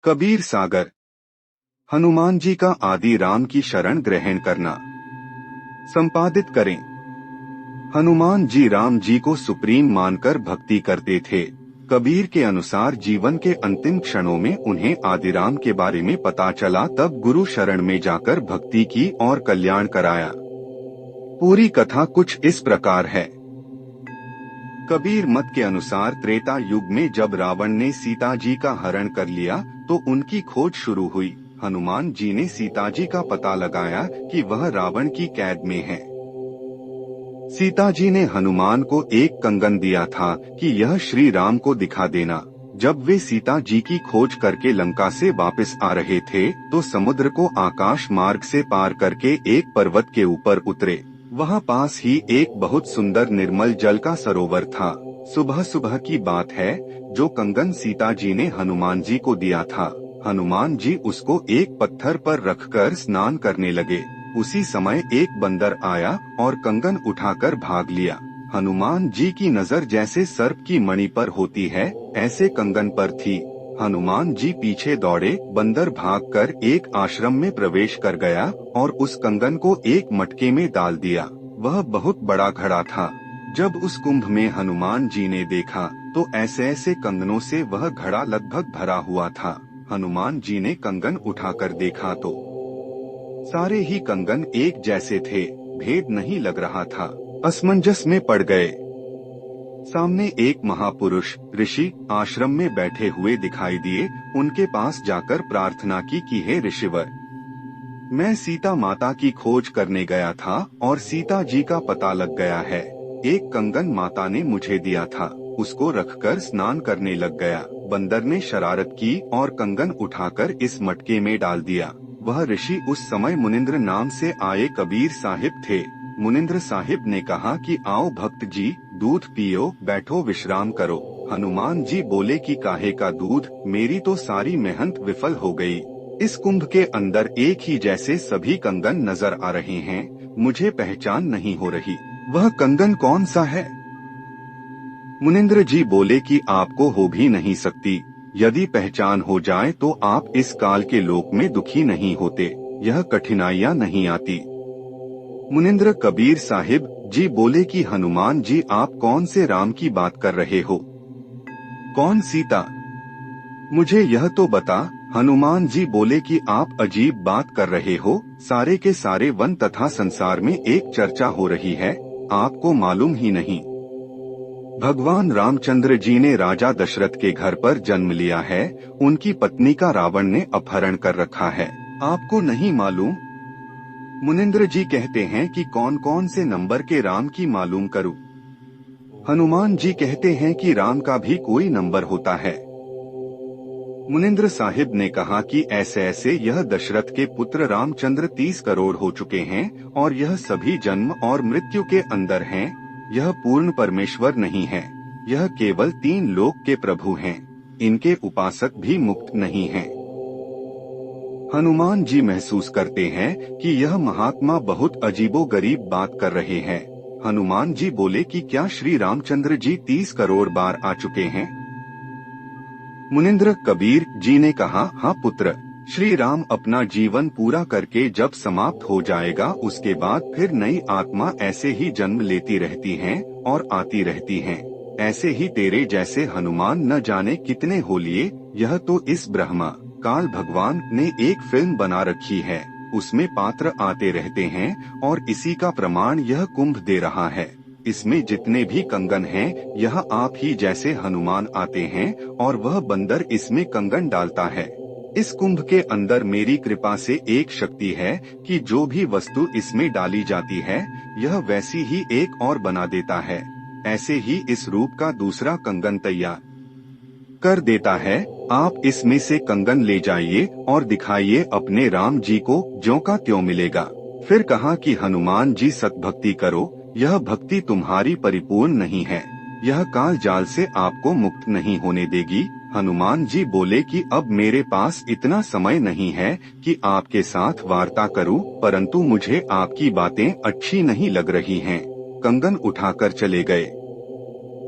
कबीर सागर। हनुमान जी का आदि राम की शरण ग्रहण करना। संपादित करें। हनुमान जी राम जी को सुप्रीम मानकर भक्ति करते थे। कबीर के अनुसार जीवन के अंतिम क्षणों में उन्हें आदिराम के बारे में पता चला, तब गुरु शरण में जाकर भक्ति की और कल्याण कराया। पूरी कथा कुछ इस प्रकार है। कबीर मत के अनुसार त्रेता युग में जब रावण ने सीता जी का हरण कर लिया तो उनकी खोज शुरू हुई। हनुमान जी ने सीता जी का पता लगाया कि वह रावण की कैद में है। सीता जी ने हनुमान को एक कंगन दिया था कि यह श्री राम को दिखा देना। जब वे सीता जी की खोज करके लंका से वापस आ रहे थे तो समुद्र को आकाश मार्ग से पार करके एक पर्वत के ऊपर उतरे। वहाँ पास ही एक बहुत सुंदर निर्मल जल का सरोवर था। सुबह सुबह की बात है, जो कंगन सीता जी ने हनुमान जी को दिया था, हनुमान जी उसको एक पत्थर पर रखकर स्नान करने लगे। उसी समय एक बंदर आया और कंगन उठाकर भाग लिया। हनुमान जी की नजर जैसे सर्प की मणि पर होती है, ऐसे कंगन पर थी। हनुमान जी पीछे दौड़े। बंदर भागकर एक आश्रम में प्रवेश कर गया और उस कंगन को एक मटके में डाल दिया। वह बहुत बड़ा घड़ा था। जब उस कुंभ में हनुमान जी ने देखा तो ऐसे ऐसे कंगनों से वह घड़ा लगभग भरा हुआ था। हनुमान जी ने कंगन उठाकर देखा तो सारे ही कंगन एक जैसे थे, भेद नहीं लग रहा था। असमंजस में पड़ गए। सामने एक महापुरुष ऋषि आश्रम में बैठे हुए दिखाई दिए। उनके पास जाकर प्रार्थना की कि हे ऋषिवर, मैं सीता माता की खोज करने गया था और सीता जी का पता लग गया है। एक कंगन माता ने मुझे दिया था, उसको रखकर स्नान करने लग गया। बंदर ने शरारत की और कंगन उठाकर इस मटके में डाल दिया। वह ऋषि उस समय मुनिंद्र नाम से आए कबीर साहिब थे। मुनिंद्र साहिब ने कहा कि आओ भक्त जी, दूध पियो, बैठो विश्राम करो। हनुमान जी बोले कि काहे का दूध, मेरी तो सारी मेहनत विफल हो गई। इस कुंभ के अंदर एक ही जैसे सभी कंगन नजर आ रहे हैं, मुझे पहचान नहीं हो रही। वह कंगन कौन सा है? मुनिंद्र जी बोले कि आपको हो भी नहीं सकती। यदि पहचान हो जाए तो आप इस काल के लोक में दुखी नहीं होते, यह कठिनाइयाँ नहीं आती। मुनिंद्र कबीर साहिब जी बोले कि हनुमान जी, आप कौन से राम की बात कर रहे हो? कौन सीता? मुझे यह तो बता। हनुमान जी बोले कि आप अजीब बात कर रहे हो। सारे के सारे वन तथा संसार में एक चर्चा हो रही है, आपको मालूम ही नहीं। भगवान रामचंद्र जी ने राजा दशरथ के घर पर जन्म लिया है। उनकी पत्नी का रावण ने अपहरण कर रखा है, आपको नहीं मालूम? मुनिंद्र जी कहते हैं कि कौन कौन से नंबर के राम की मालूम करूं? हनुमान जी कहते हैं कि राम का भी कोई नंबर होता है। मुनिंद्र साहिब ने कहा कि ऐसे ऐसे यह दशरथ के पुत्र रामचंद्र 30 करोड़ हो चुके हैं और यह सभी जन्म और मृत्यु के अंदर हैं। यह पूर्ण परमेश्वर नहीं है, यह केवल 3 लोक के प्रभु हैं। इनके उपासक भी मुक्त नहीं हैं। हनुमान जी महसूस करते हैं कि यह महात्मा बहुत अजीबोगरीब बात कर रहे हैं। हनुमान जी बोले कि क्या श्री रामचंद्र जी 30 करोड़ बार आ चुके हैं? मुनिंद्र कबीर जी ने कहा, हाँ पुत्र, श्री राम अपना जीवन पूरा करके जब समाप्त हो जाएगा उसके बाद फिर नई आत्मा ऐसे ही जन्म लेती रहती हैं और आती रहती हैं। ऐसे ही तेरे जैसे हनुमान न जाने कितने हो लिए। यह तो इस ब्रह्मा काल भगवान ने एक फिल्म बना रखी है, उसमें पात्र आते रहते हैं और इसी का प्रमाण यह कुंभ दे रहा है। इसमें जितने भी कंगन हैं, यह आप ही जैसे हनुमान आते हैं और वह बंदर इसमें कंगन डालता है। इस कुंभ के अंदर मेरी कृपा से एक शक्ति है कि जो भी वस्तु इसमें डाली जाती है, यह वैसी ही एक और बना देता है। ऐसे ही इस रूप का दूसरा कंगन तैयार कर देता है। आप इसमें से कंगन ले जाइए और दिखाइए अपने राम जी को, ज्यों का त्यों मिलेगा। फिर कहा कि हनुमान जी सतभक्ति करो, यह भक्ति तुम्हारी परिपूर्ण नहीं है, यह काल जाल से आपको मुक्त नहीं होने देगी। हनुमान जी बोले कि अब मेरे पास इतना समय नहीं है कि आपके साथ वार्ता करूं, परंतु मुझे आपकी बातें अच्छी नहीं लग रही हैं। कंगन उठाकर चले गए।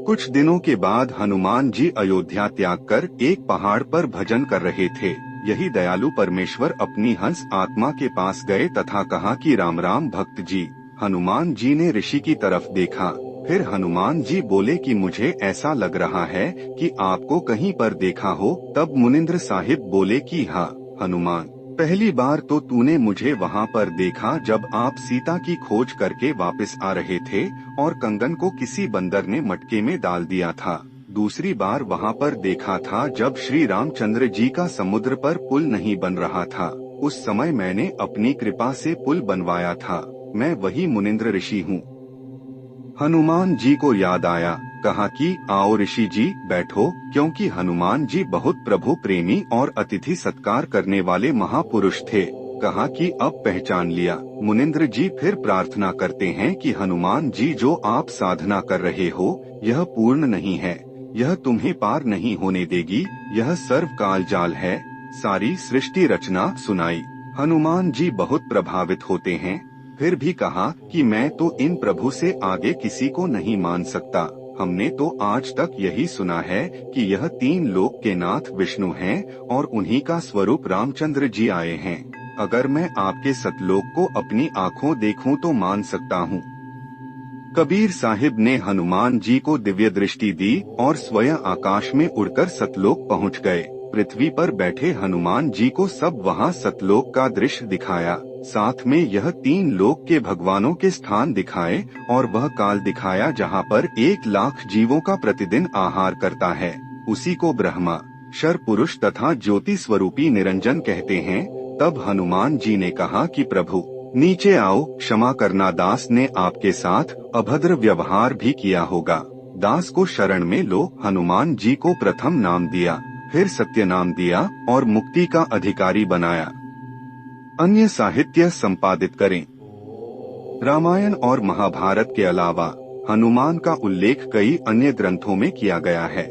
कुछ दिनों के बाद हनुमान जी अयोध्या त्याग कर एक पहाड़ पर भजन कर रहे थे। यही दयालु परमेश्वर अपनी हंस आत्मा के पास गए तथा कहा कि राम राम भक्त जी। हनुमान जी ने ऋषि की तरफ देखा। फिर हनुमान जी बोले कि मुझे ऐसा लग रहा है कि आपको कहीं पर देखा हो। तब मुनिंद्र साहिब बोले कि हाँ हनुमान, पहली बार तो तूने मुझे वहाँ पर देखा जब आप सीता की खोज करके वापस आ रहे थे और कंगन को किसी बंदर ने मटके में डाल दिया था। दूसरी बार वहाँ पर देखा था जब श्री रामचंद्र जी का समुद्र पर पुल नहीं बन रहा था। उस समय मैंने अपनी कृपा से पुल बनवाया था। मैं वही मुनिंद्र ऋषि हूँ। हनुमान जी को याद आया, कहा कि आओ ऋषि जी बैठो, क्योंकि हनुमान जी बहुत प्रभु प्रेमी और अतिथि सत्कार करने वाले महापुरुष थे। कहा कि अब पहचान लिया। मुनिंद्र जी फिर प्रार्थना करते हैं कि हनुमान जी जो आप साधना कर रहे हो यह पूर्ण नहीं है, यह तुम्हें पार नहीं होने देगी, यह सर्व काल जाल है। सारी सृष्टि रचना सुनाई। हनुमान जी बहुत प्रभावित होते हैं। फिर भी कहा कि मैं तो इन प्रभु से आगे किसी को नहीं मान सकता। हमने तो आज तक यही सुना है कि यह तीन लोक के नाथ विष्णु हैं और उन्हीं का स्वरूप रामचंद्र जी आए हैं। अगर मैं आपके सतलोक को अपनी आँखों देखूं तो मान सकता हूँ। कबीर साहिब ने हनुमान जी को दिव्य दृष्टि दी और स्वयं आकाश में उड़कर सतलोक पहुँच गए। पृथ्वी पर बैठे हनुमान जी को सब वहाँ सतलोक का दृश्य दिखाया। साथ में यह तीन लोक के भगवानों के स्थान दिखाए और वह काल दिखाया जहाँ पर 1,00,000 जीवों का प्रतिदिन आहार करता है। उसी को ब्रह्मा, क्षर पुरुष तथा ज्योति स्वरूपी निरंजन कहते हैं। तब हनुमान जी ने कहा कि प्रभु नीचे आओ, क्षमा करना, दास ने आपके साथ अभद्र व्यवहार भी किया होगा। दास को शरण में लो। हनुमान जी को प्रथम नाम दिया, फिर सत्य नाम दिया और मुक्ति का अधिकारी बनाया। अन्य साहित्य संपादित करें। रामायण और महाभारत के अलावा हनुमान का उल्लेख कई अन्य ग्रंथों में किया गया है।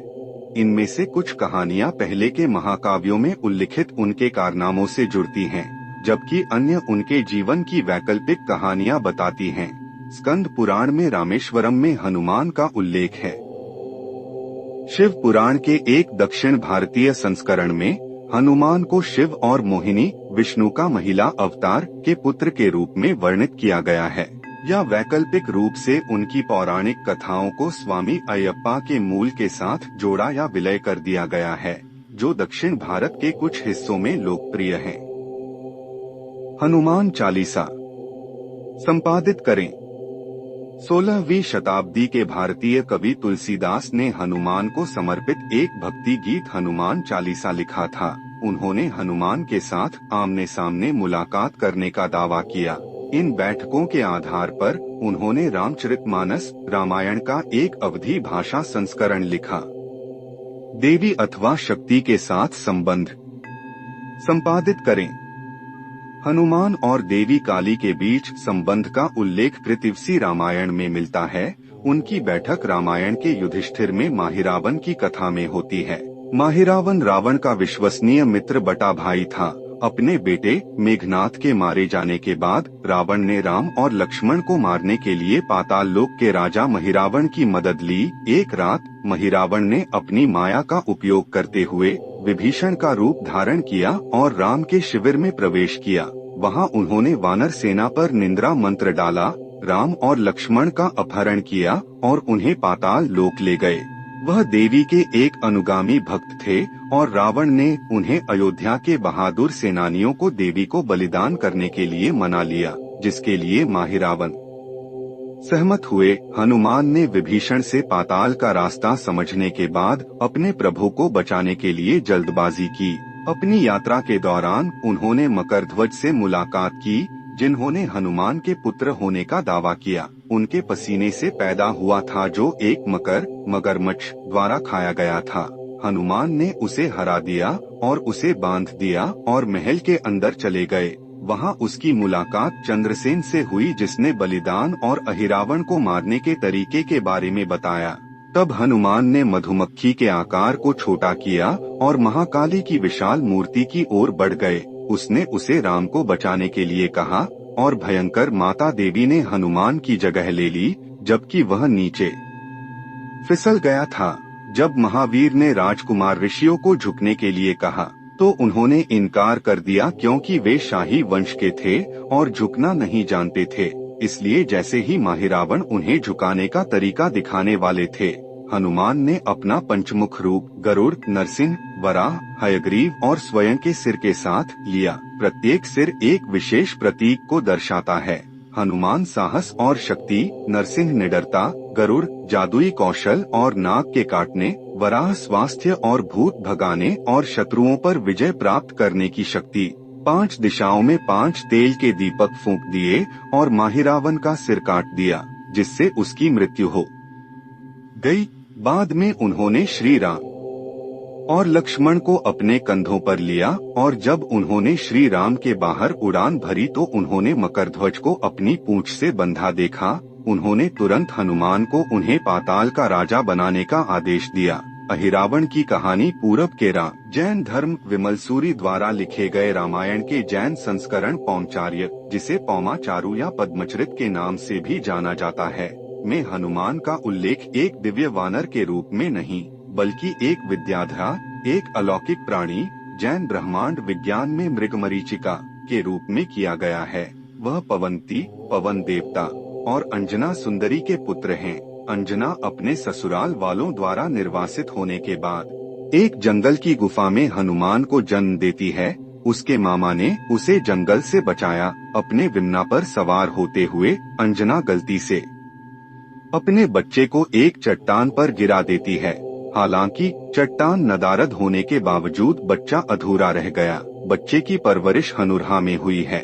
इनमें से कुछ कहानियां पहले के महाकाव्यों में उल्लिखित उनके कारनामों से जुड़ती हैं, जबकि अन्य उनके जीवन की वैकल्पिक कहानियां बताती हैं। स्कंद पुराण में रामेश्वरम में हनुमान का उल्लेख है। शिव पुराण के एक दक्षिण भारतीय संस्करण में हनुमान को शिव और मोहिनी, विष्णु का महिला अवतार के पुत्र के रूप में वर्णित किया गया है। या वैकल्पिक रूप से उनकी पौराणिक कथाओं को स्वामी अयप्पा के मूल के साथ जोड़ा या विलय कर दिया गया है, जो दक्षिण भारत के कुछ हिस्सों में लोकप्रिय है। हनुमान चालीसा संपादित करें। 16वीं शताब्दी के भारतीय कवि तुलसीदास ने हनुमान को समर्पित एक भक्ति गीत हनुमान चालीसा लिखा था। उन्होंने हनुमान के साथ आमने सामने मुलाकात करने का दावा किया। इन बैठकों के आधार पर उन्होंने रामचरितमानस, रामायण का एक अवधी भाषा संस्करण लिखा। देवी अथवा शक्ति के साथ संबंध संपादित करें। हनुमान और देवी काली के बीच संबंध का उल्लेख पृथ्वी रामायण में मिलता है। उनकी बैठक रामायण के युधिष्ठिर में माहिरावन की कथा में होती है। माहिरावन रावण का विश्वसनीय मित्र बटा भाई था। अपने बेटे मेघनाथ के मारे जाने के बाद रावण ने राम और लक्ष्मण को मारने के लिए पाताल लोक के राजा महिरावण की मदद ली। एक रात महिरावण ने अपनी माया का उपयोग करते हुए विभीषण का रूप धारण किया और राम के शिविर में प्रवेश किया। वहां उन्होंने वानर सेना पर निंद्रा मंत्र डाला, राम और लक्ष्मण का अपहरण किया और उन्हें पाताल लोक ले गए। वह देवी के एक अनुगामी भक्त थे और रावण ने उन्हें अयोध्या के बहादुर सेनानियों को देवी को बलिदान करने के लिए मना लिया, जिसके लिए माहिरावन सहमत हुए। हनुमान ने विभीषण से पाताल का रास्ता समझने के बाद अपने प्रभु को बचाने के लिए जल्दबाजी की। अपनी यात्रा के दौरान उन्होंने मकरध्वज से मुलाकात की, जिन्होंने हनुमान के पुत्र होने का दावा किया। उनके पसीने से पैदा हुआ था, जो एक मगरमच्छ द्वारा खाया गया था। हनुमान ने उसे हरा दिया और उसे बांध दिया और महल के अंदर चले गए। वहां उसकी मुलाकात चंद्रसेन से हुई, जिसने बलिदान और अहिरावण को मारने के तरीके के बारे में बताया। तब हनुमान ने मधुमक्खी के आकार को छोटा किया और महाकाली की विशाल मूर्ति की ओर बढ़ गए। उसने उसे राम को बचाने के लिए कहा और भयंकर माता देवी ने हनुमान की जगह ले ली, जबकि वह नीचे फिसल गया था। जब महावीर ने राजकुमार ऋषियों को झुकने के लिए कहा तो उन्होंने इनकार कर दिया, क्योंकि वे शाही वंश के थे और झुकना नहीं जानते थे। इसलिए जैसे ही माहिरावण उन्हें झुकाने का तरीका दिखाने वाले थे, हनुमान ने अपना पंचमुख रूप गरुड़, नरसिंह, वराह, हयग्रीव और स्वयं के सिर के साथ लिया। प्रत्येक सिर एक विशेष प्रतीक को दर्शाता है। हनुमान साहस और शक्ति, नरसिंह निडरता, गरुड़ जादुई कौशल और नाग के काटने, वराह स्वास्थ्य और भूत भगाने और शत्रुओं पर विजय प्राप्त करने की शक्ति। 5 दिशाओं में 5 तेल के दीपक फूंक दिए और माहिरावण का सिर काट दिया, जिससे उसकी मृत्यु हो गई। बाद में उन्होंने श्री राम और लक्ष्मण को अपने कंधों पर लिया और जब उन्होंने श्री राम के बाहर उड़ान भरी तो उन्होंने मकरध्वज को अपनी पूंछ से बंधा देखा। उन्होंने तुरंत हनुमान को उन्हें पाताल का राजा बनाने का आदेश दिया। अहिरावण की कहानी पूरब के राम जैन धर्म विमलसूरी द्वारा लिखे गए रामायण के जैन संस्करण पौमचार्य, जिसे पौमाचारु या पद्मचरित के नाम से भी जाना जाता है, में हनुमान का उल्लेख एक दिव्य वानर के रूप में नहीं बल्कि एक विद्याधरा, एक अलौकिक प्राणी, जैन ब्रह्मांड विज्ञान में मृगमरीचिका के रूप में किया गया है। वह पवंती, पवन देवता और अंजना सुंदरी के पुत्र हैं। अंजना अपने ससुराल वालों द्वारा निर्वासित होने के बाद एक जंगल की गुफा में हनुमान को जन्म देती है। उसके मामा ने उसे जंगल से बचाया। अपने विमना पर सवार होते हुए अंजना गलती से अपने बच्चे को एक चट्टान पर गिरा देती है। हालांकि चट्टान नदारद होने के बावजूद बच्चा अधूरा रह गया। बच्चे की परवरिश हनुरहा में हुई है।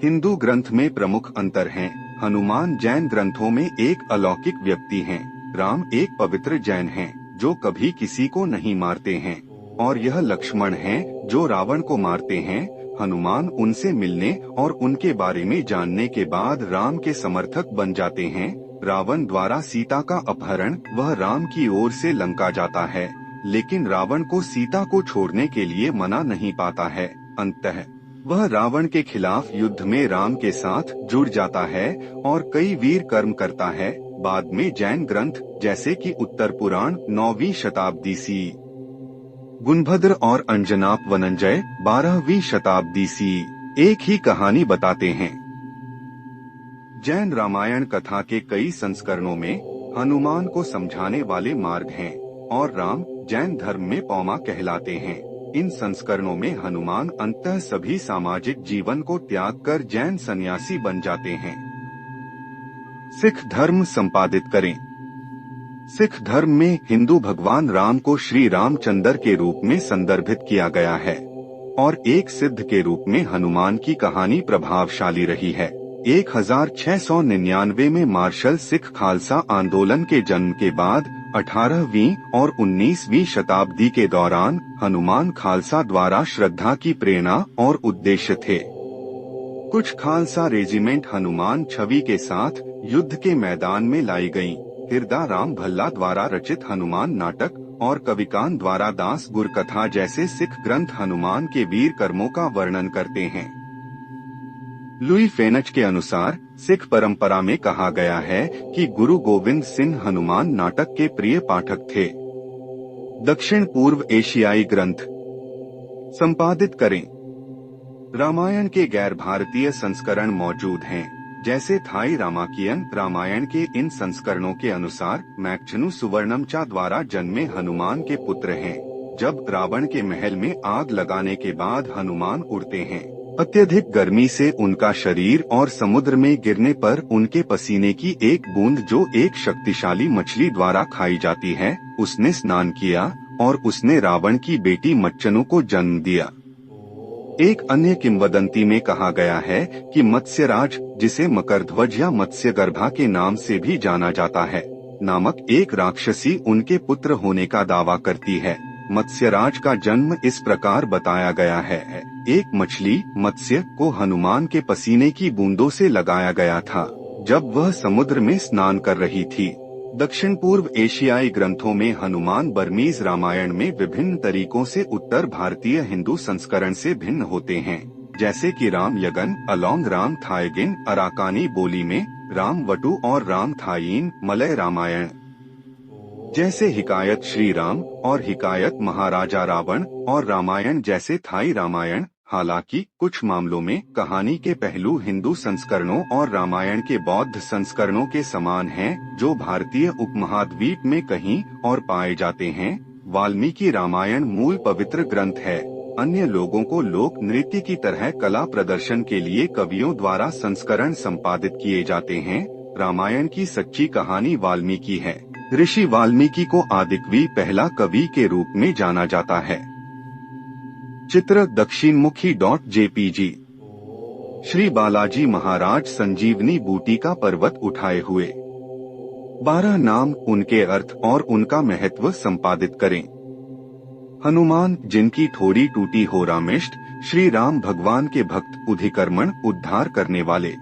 हिंदू ग्रंथ में प्रमुख अंतर हैं। हनुमान जैन ग्रंथों में एक अलौकिक व्यक्ति हैं। राम एक पवित्र जैन हैं, जो कभी किसी को नहीं मारते हैं, और यह लक्ष्मण हैं, जो रावण को मारते हैं। हनुमान उनसे मिलने और उनके बारे में जानने के बाद राम के समर्थक बन जाते हैं। रावण द्वारा सीता का अपहरण, वह राम की ओर से लंका जाता है, लेकिन रावण को सीता को छोड़ने के लिए मना नहीं पाता है। अंततः वह रावण के खिलाफ युद्ध में राम के साथ जुड़ जाता है और कई वीर कर्म करता है। बाद में जैन ग्रंथ जैसे कि उत्तर पुराण 9वीं शताब्दी सी, गुणभद्र और अंजनाप वनंजय 12वीं शताब्दी सी एक ही कहानी बताते हैं। जैन रामायण कथा के कई संस्करणों में हनुमान को समझाने वाले मार्ग हैं और राम जैन धर्म में पौमा कहलाते हैं। इन संस्करणों में हनुमान अंततः सभी सामाजिक जीवन को त्याग कर जैन सन्यासी बन जाते हैं। सिख धर्म संपादित करें। सिख धर्म में हिंदू भगवान राम को श्री रामचंद्र के रूप में संदर्भित किया गया है और एक सिद्ध के रूप में हनुमान की कहानी प्रभावशाली रही है। 1699 में मार्शल सिख खालसा आंदोलन के जन्म के बाद 18वीं और 19वीं शताब्दी के दौरान हनुमान खालसा द्वारा श्रद्धा की प्रेरणा और उद्देश्य थे। कुछ खालसा रेजिमेंट हनुमान छवि के साथ युद्ध के मैदान में लाई गयीं। हिरदा राम भल्ला द्वारा रचित हनुमान नाटक और कविकान द्वारा दास गुरकथा जैसे सिख ग्रंथ हनुमान के वीर कर्मों का वर्णन करते हैं। लुई फेनच के अनुसार सिख परंपरा में कहा गया है कि गुरु गोविंद सिंह हनुमान नाटक के प्रिय पाठक थे। दक्षिण पूर्व एशियाई ग्रंथ संपादित करें। रामायण के गैर भारतीय संस्करण मौजूद हैं, जैसे थाई रामाकियन। रामायण के इन संस्करणों के अनुसार मैक्चनु सुवर्णमचा द्वारा जन्मे हनुमान के पुत्र हैं। जब रावण के महल में आग लगाने के बाद हनुमान उड़ते हैं, अत्यधिक गर्मी से उनका शरीर और समुद्र में गिरने पर उनके पसीने की एक बूंद जो एक शक्तिशाली मछली द्वारा खाई जाती है, उसने स्नान किया और उसने रावण की बेटी मच्चनु को जन्म दिया। एक अन्य किंवदंती में कहा गया है कि मत्स्यराज, जिसे मकरध्वज या मत्स्यगर्भा के नाम से भी जाना जाता है, नामक एक राक्षसी उनके पुत्र होने का दावा करती है। मत्स्यराज का जन्म इस प्रकार बताया गया है। एक मछली मत्स्य को हनुमान के पसीने की बूंदों से लगाया गया था जब वह समुद्र में स्नान कर रही थी। दक्षिण पूर्व एशियाई ग्रंथों में हनुमान बर्मीज रामायण में विभिन्न तरीकों से उत्तर भारतीय हिंदू संस्करण से भिन्न होते हैं, जैसे कि राम यगन, अलोंग राम थायगिन अराकानी बोली में, राम वटु और राम थायीन मलय रामायण। जैसे हिकायत श्री राम और हिकायत महाराजा रावण और रामायण जैसे थाई रामायण। हालांकि कुछ मामलों में कहानी के पहलू हिंदू संस्करणों और रामायण के बौद्ध संस्करणों के समान हैं, जो भारतीय उपमहाद्वीप में कहीं और पाए जाते हैं। वाल्मीकि रामायण मूल पवित्र ग्रंथ है। अन्य लोगों को लोक नृत्य की तरह कला प्रदर्शन के लिए कवियों द्वारा संस्करण संपादित किए जाते हैं। रामायण की सच्ची कहानी वाल्मीकि है। ऋषि वाल्मीकि को आदिकवि पहला कवि के रूप में जाना जाता है। चित्र दक्षिणमुखी.jpg। श्री बालाजी महाराज संजीवनी बूटी का पर्वत उठाए हुए। 12 नाम, उनके अर्थ और उनका महत्व संपादित करें। हनुमान, जिनकी ठोड़ी टूटी हो रामेष्ट, श्री राम भगवान के भक्त, उधिकर्मण, उद्धार करने वाले।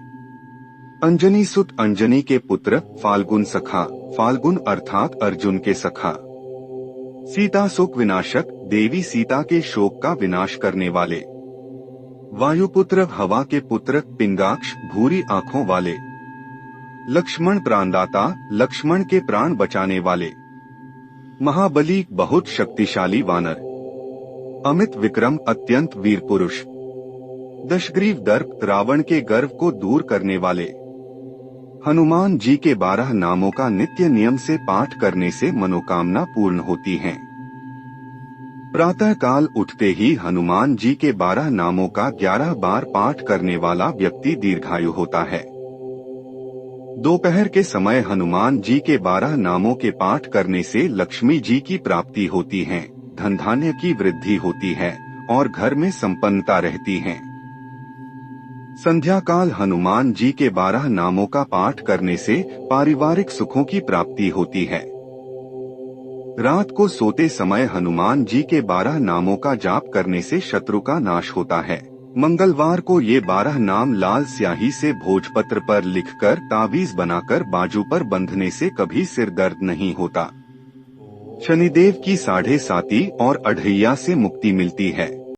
अंजनी सुत, अंजनी के पुत्र, फाल्गुन सखा, फाल्गुन अर्थात अर्जुन के सखा। सीता शोक विनाशक, देवी सीता के शोक का विनाश करने वाले। वायुपुत्र, हवा के पुत्र, पिंगाक्ष, भूरी आंखों वाले। लक्ष्मण प्राणदाता, लक्ष्मण के प्राण बचाने वाले। महाबली, बहुत शक्तिशाली वानर। अमित विक्रम, अत्यंत वीर पुरुष। दशग्रीव दर्प, रावण के गर्व को दूर करने वाले। हनुमान जी के 12 नामों का नित्य नियम से पाठ करने से मनोकामना पूर्ण होती है। प्रातः काल उठते ही हनुमान जी के 12 नामों का 11 बार पाठ करने वाला व्यक्ति दीर्घायु होता है। दोपहर के समय हनुमान जी के 12 नामों के पाठ करने से लक्ष्मी जी की प्राप्ति होती है, धन धान्य की वृद्धि होती है और घर में संपन्नता रहती है। संध्या काल हनुमान जी के 12 नामों का पाठ करने से पारिवारिक सुखों की प्राप्ति होती है। रात को सोते समय हनुमान जी के 12 नामों का जाप करने से शत्रु का नाश होता है। मंगलवार को ये 12 नाम लाल स्याही से भोजपत्र पर लिखकर ताबीज बनाकर बाजू पर बंधने से कभी सिर दर्द नहीं होता। शनिदेव की 7.5 और अढ़ैया से मुक्ति मिलती है।